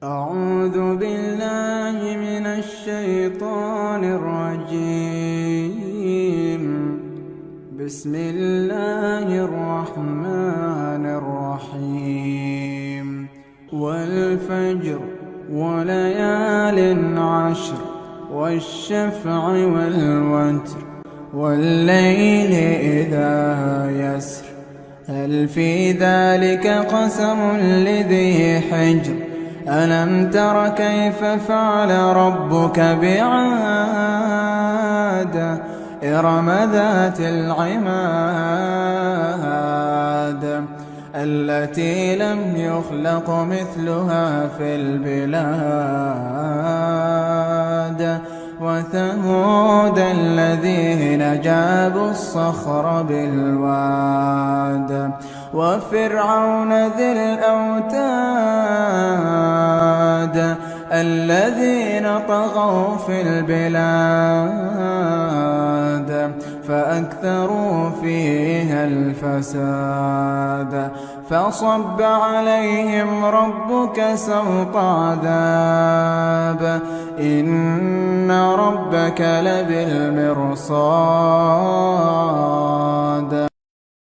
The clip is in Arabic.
أعوذ بالله من الشيطان الرجيم. بسم الله الرحمن الرحيم. والفجر وليال عشر والشفع والوتر والليل إذا يسر هل في ذلك قسم لذي حجر ألم تر كيف فعل ربك بعاد إرم ذات العماد التي لم يخلق مثلها في البلاد وثمود الذين جابوا الصخر بالواد وفرعون ذي الأوتاد الذين طغوا في البلاد فأكثروا فيها الفساد فصب عليهم ربك سوط عذاب إن ربك لبالمرصاد